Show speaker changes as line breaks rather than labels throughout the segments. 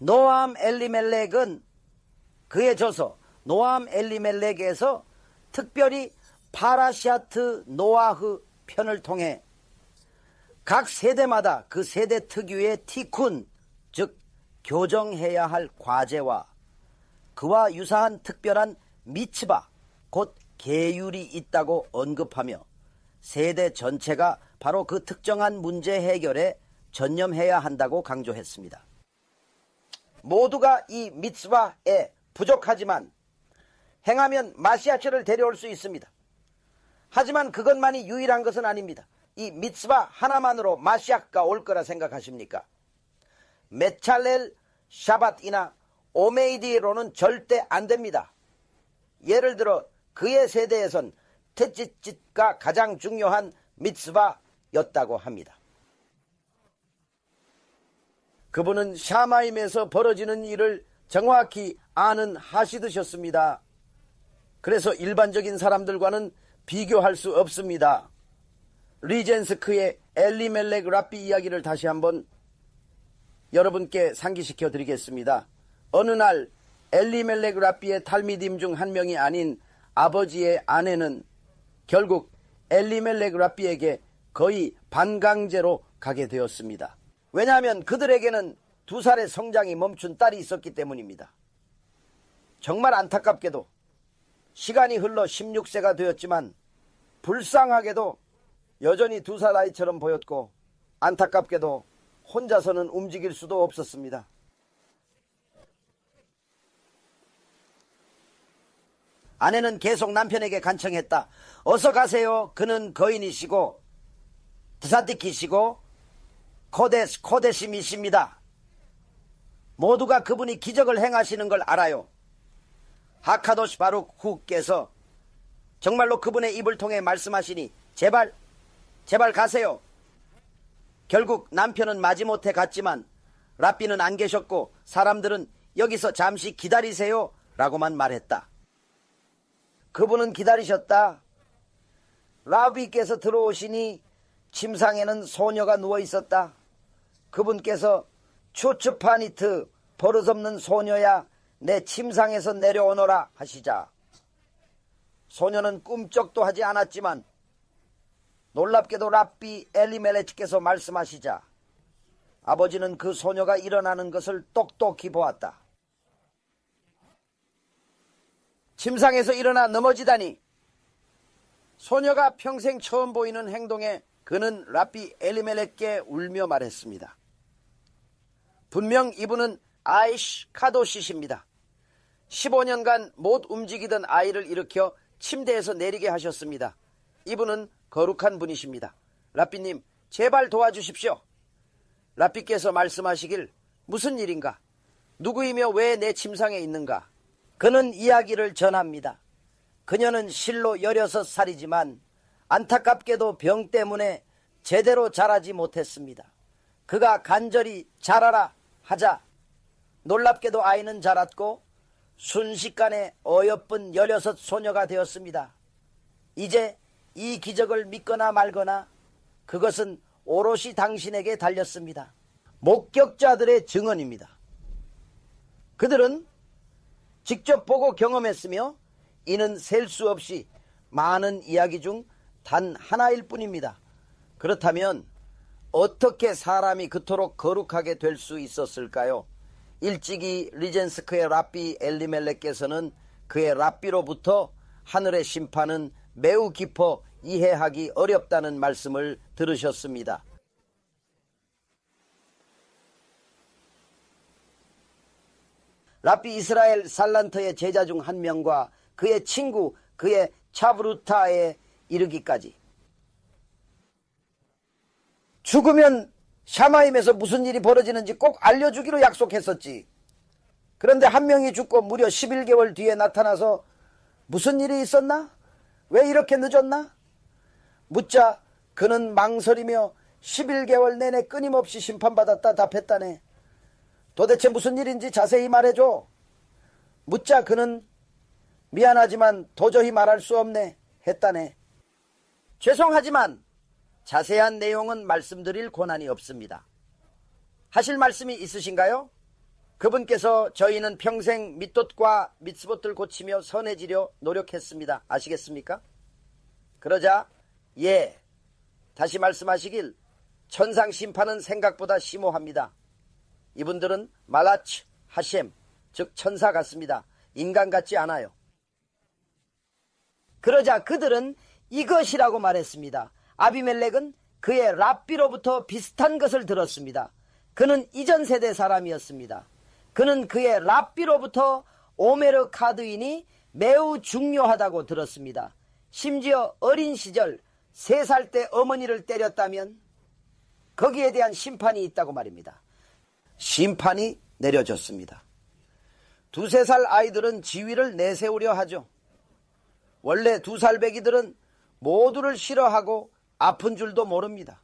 노암 엘리멜렉은 그의 저서 노암 엘리멜렉에서 특별히 파라시아트 노아흐 편을 통해 각 세대마다 그 세대 특유의 티쿤, 즉 교정해야 할 과제와 그와 유사한 특별한 미츠바, 곧 계율이 있다고 언급하며 세대 전체가 바로 그 특정한 문제 해결에 전념해야 한다고 강조했습니다. 모두가 이 미츠바에 부족하지만 행하면 마시아처를 데려올 수 있습니다. 하지만 그것만이 유일한 것은 아닙니다. 이 미츠바 하나만으로 마시아가 올 거라 생각하십니까? 메찰렐 샤밧이나 오메이디로는 절대 안 됩니다. 예를 들어 그의 세대에선 테찌짓가 가장 중요한 미츠바였다고 합니다. 그분은 샤마임에서 벌어지는 일을 정확히 아는 하시드셨습니다. 그래서 일반적인 사람들과는 비교할 수 없습니다. 리젠스크의 엘리멜렉 랍비 이야기를 다시 한번 여러분께 상기시켜 드리겠습니다. 어느 날 엘리멜렉 랍비의 탈미딤 중 한 명이 아닌 아버지의 아내는 결국 엘리멜렉 랍비에게 거의 반강제로 가게 되었습니다. 왜냐하면 그들에게는 2살의 성장이 멈춘 딸이 있었기 때문입니다. 정말 안타깝게도 시간이 흘러 16세가 되었지만 불쌍하게도 여전히 2살 아이처럼 보였고 안타깝게도 혼자서는 움직일 수도 없었습니다. 아내는 계속 남편에게 간청했다. 어서 가세요. 그는 거인이시고 드사디키시고 코데심이십니다. 모두가 그분이 기적을 행하시는 걸 알아요. 하카도시 바룩 후께서 정말로 그분의 입을 통해 말씀하시니 제발 가세요. 결국 남편은 마지못해 갔지만 랍비는 안 계셨고 사람들은 여기서 잠시 기다리세요 라고만 말했다. 그분은 기다리셨다. 랍비께서 들어오시니 침상에는 소녀가 누워 있었다. 그분께서 추츠파니트 버릇없는 소녀야 내 침상에서 내려오너라 하시자 소녀는 꿈쩍도 하지 않았지만 놀랍게도 랍비 엘리멜렉께서 말씀하시자 아버지는 그 소녀가 일어나는 것을 똑똑히 보았다. 침상에서 일어나 넘어지다니 소녀가 평생 처음 보이는 행동에 그는 랍비 엘리멜렉께 울며 말했습니다. 분명 이분은 아이시 카도시십니다. 15년간 못 움직이던 아이를 일으켜 침대에서 내리게 하셨습니다. 이분은 거룩한 분이십니다. 랍비님 제발 도와주십시오. 랍비께서 말씀하시길 무슨 일인가? 누구이며 왜 내 침상에 있는가? 그는 이야기를 전합니다. 그녀는 실로 16살이지만 안타깝게도 병 때문에 제대로 자라지 못했습니다. 그가 간절히 자라라 하자 놀랍게도 아이는 자랐고 순식간에 어여쁜 16 소녀가 되었습니다. 이제 이 기적을 믿거나 말거나 그것은 오롯이 당신에게 달렸습니다. 목격자들의 증언입니다. 그들은 직접 보고 경험했으며 이는 셀 수 없이 많은 이야기 중 단 하나일 뿐입니다. 그렇다면 어떻게 사람이 그토록 거룩하게 될 수 있었을까요? 일찍이 리젠스크의 랍비 엘리멜렉께서는 그의 랍비로부터 하늘의 심판은 매우 깊어 이해하기 어렵다는 말씀을 들으셨습니다. 랍비 이스라엘 살란터의 제자 중 한 명과 그의 친구 그의 차브루타에 이르기까지 죽으면 샤마임에서 무슨 일이 벌어지는지 꼭 알려주기로 약속했었지. 그런데 한 명이 죽고 무려 11개월 뒤에 나타나서 무슨 일이 있었나? 왜 이렇게 늦었나? 묻자 그는 망설이며 11개월 내내 끊임없이 심판받았다 답했다네. 도대체 무슨 일인지 자세히 말해줘. 묻자 그는 미안하지만 도저히 말할 수 없네 했다네. 죄송하지만 자세한 내용은 말씀드릴 권한이 없습니다. 하실 말씀이 있으신가요? 그분께서 저희는 평생 밑돛과 밑스봇을 고치며 선해지려 노력했습니다. 아시겠습니까? 그러자 예, 다시 말씀하시길 천상 심판은 생각보다 심오합니다. 이분들은 말라치 하셈, 즉 천사 같습니다. 인간 같지 않아요. 그러자 그들은 이것이라고 말했습니다. 아비멜렉은 그의 랍비로부터 비슷한 것을 들었습니다. 그는 이전 세대 사람이었습니다. 그는 그의 랍비로부터 오메르 카드인이 매우 중요하다고 들었습니다. 심지어 어린 시절 3살 때 어머니를 때렸다면 거기에 대한 심판이 있다고 말입니다. 심판이 내려졌습니다. 2, 3살 아이들은 지위를 내세우려 하죠. 원래 2살 배기들은 모두를 싫어하고 아픈 줄도 모릅니다.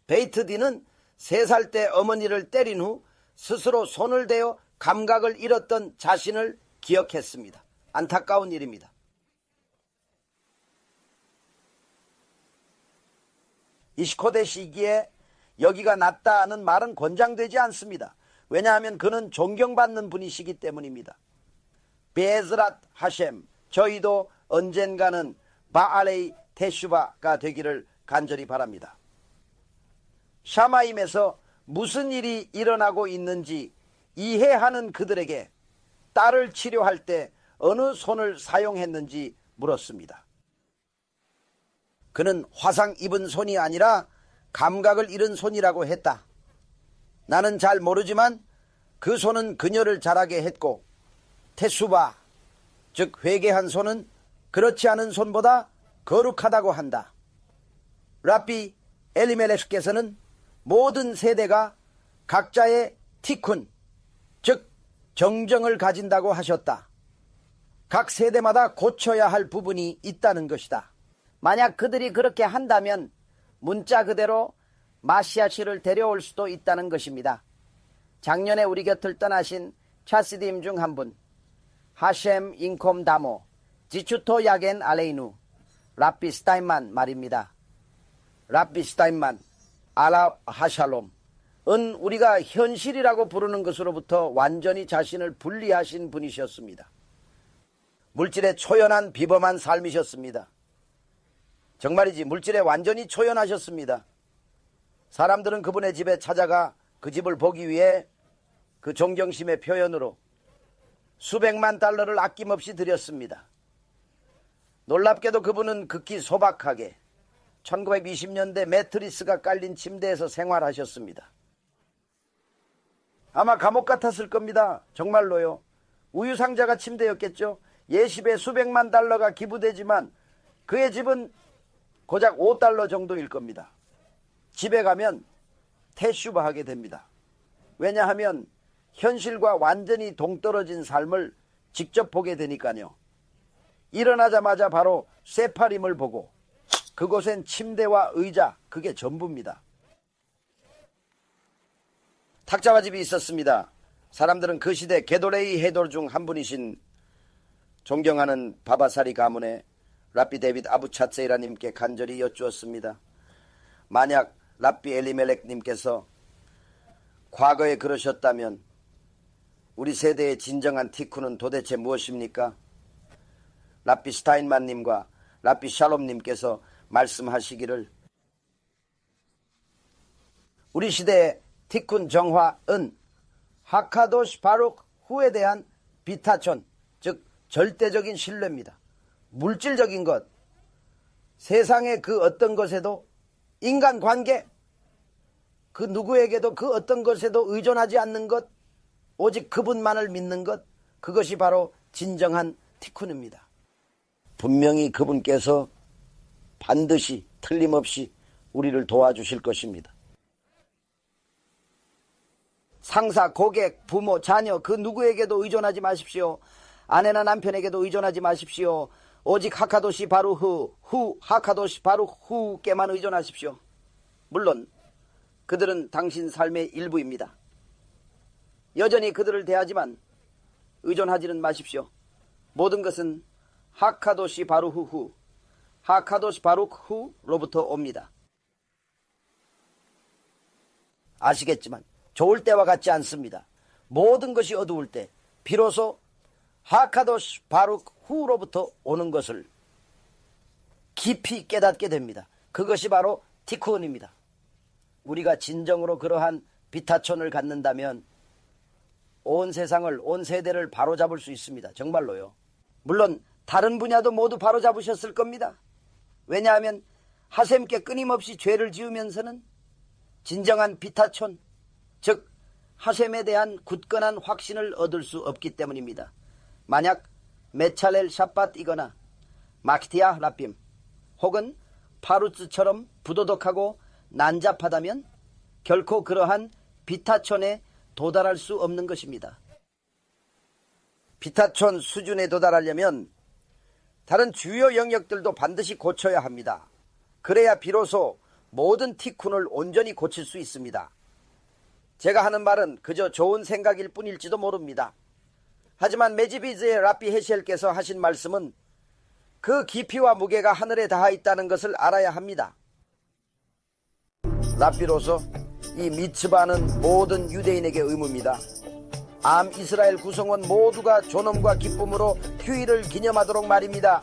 베이트디는 3살 때 어머니를 때린 후 스스로 손을 대어 감각을 잃었던 자신을 기억했습니다. 안타까운 일입니다. 이시코데 시기에 여기가 낫다는 말은 권장되지 않습니다. 왜냐하면 그는 존경받는 분이시기 때문입니다. 베즈랏 하셈, 저희도 언젠가는 바알의 테슈바가 되기를 간절히 바랍니다. 샤마임에서 무슨 일이 일어나고 있는지 이해하는 그들에게 딸을 치료할 때 어느 손을 사용했는지 물었습니다. 그는 화상 입은 손이 아니라 감각을 잃은 손이라고 했다. 나는 잘 모르지만 그 손은 그녀를 자라게 했고 테수바, 즉 회개한 손은 그렇지 않은 손보다 거룩하다고 한다. 랍비 엘리멜렉께서는 모든 세대가 각자의 티쿤, 즉 정정을 가진다고 하셨다. 각 세대마다 고쳐야 할 부분이 있다는 것이다. 만약 그들이 그렇게 한다면 문자 그대로 마시아씨를 데려올 수도 있다는 것입니다. 작년에 우리 곁을 떠나신 차시디임 중 한 분, 하셈 인콤 다모, 지추토 야겐 알레이누, 랍비 스타인만 말입니다. 랍비 스타인만, 아랍 하샬롬, 은 우리가 현실이라고 부르는 것으로부터 완전히 자신을 분리하신 분이셨습니다. 물질에 초연한 비범한 삶이셨습니다. 정말이지 물질에 완전히 초연하셨습니다. 사람들은 그분의 집에 찾아가 그 집을 보기 위해 그 존경심의 표현으로 수백만 달러를 아낌없이 드렸습니다. 놀랍게도 그분은 극히 소박하게 1920년대 매트리스가 깔린 침대에서 생활하셨습니다. 아마 감옥 같았을 겁니다. 정말로요. 우유상자가 침대였겠죠. 예십에 수백만 달러가 기부되지만 그의 집은 고작 5달러 정도일 겁니다. 집에 가면 테슈바하게 됩니다. 왜냐하면 현실과 완전히 동떨어진 삶을 직접 보게 되니까요. 일어나자마자 바로 세파림을 보고 그곳엔 침대와 의자, 그게 전부입니다. 탁자와 집이 있었습니다. 사람들은 그 시대 게도레이 헤돌 중 한 분이신 존경하는 바바사리 가문의 랍비 데빗 아부차세이라님께 간절히 여쭈었습니다. 만약 랍비 엘리멜렉님께서 과거에 그러셨다면 우리 세대의 진정한 티쿠는 도대체 무엇입니까? 랍비 스타인만님과 랍비 샬롬님께서 말씀하시기를 우리 시대의 티쿤 정화은 하카도시 바룩 후에 대한 비타촌, 즉 절대적인 신뢰입니다. 물질적인 것, 세상의 그 어떤 것에도 인간관계, 그 누구에게도 그 어떤 것에도 의존하지 않는 것, 오직 그분만을 믿는 것, 그것이 바로 진정한 티쿤입니다. 분명히 그분께서 반드시 틀림없이 우리를 도와주실 것입니다. 상사, 고객, 부모, 자녀 그 누구에게도 의존하지 마십시오. 아내나 남편에게도 의존하지 마십시오. 오직 하카도시 바루후, 하카도시 바루후께만 의존하십시오. 물론 그들은 당신 삶의 일부입니다. 여전히 그들을 대하지만 의존하지는 마십시오. 모든 것은 하카도시 바루후, 하카도시 바루후로부터 옵니다. 아시겠지만 좋을 때와 같지 않습니다. 모든 것이 어두울 때 비로소 하카도시 바룩 후로부터 오는 것을 깊이 깨닫게 됩니다. 그것이 바로 티쿠온입니다. 우리가 진정으로 그러한 비타촌을 갖는다면 온 세상을, 온 세대를 바로잡을 수 있습니다. 정말로요. 물론 다른 분야도 모두 바로잡으셨을 겁니다. 왜냐하면 하셈께 끊임없이 죄를 지으면서는 진정한 비타촌, 즉 하셈에 대한 굳건한 확신을 얻을 수 없기 때문입니다. 만약 메찰렐 샤팟이거나 마키티아 라핌 혹은 파루츠처럼 부도덕하고 난잡하다면 결코 그러한 비타촌에 도달할 수 없는 것입니다. 비타촌 수준에 도달하려면 다른 주요 영역들도 반드시 고쳐야 합니다. 그래야 비로소 모든 티쿤을 온전히 고칠 수 있습니다. 제가 하는 말은 그저 좋은 생각일 뿐일지도 모릅니다. 하지만 메지비즈의 라비 헤시엘께서 하신 말씀은 그 깊이와 무게가 하늘에 닿아 있다는 것을 알아야 합니다. 라비로서 이 미츠바는 모든 유대인에게 의무입니다. 암 이스라엘 구성원 모두가 존엄과 기쁨으로 휴일을 기념하도록 말입니다.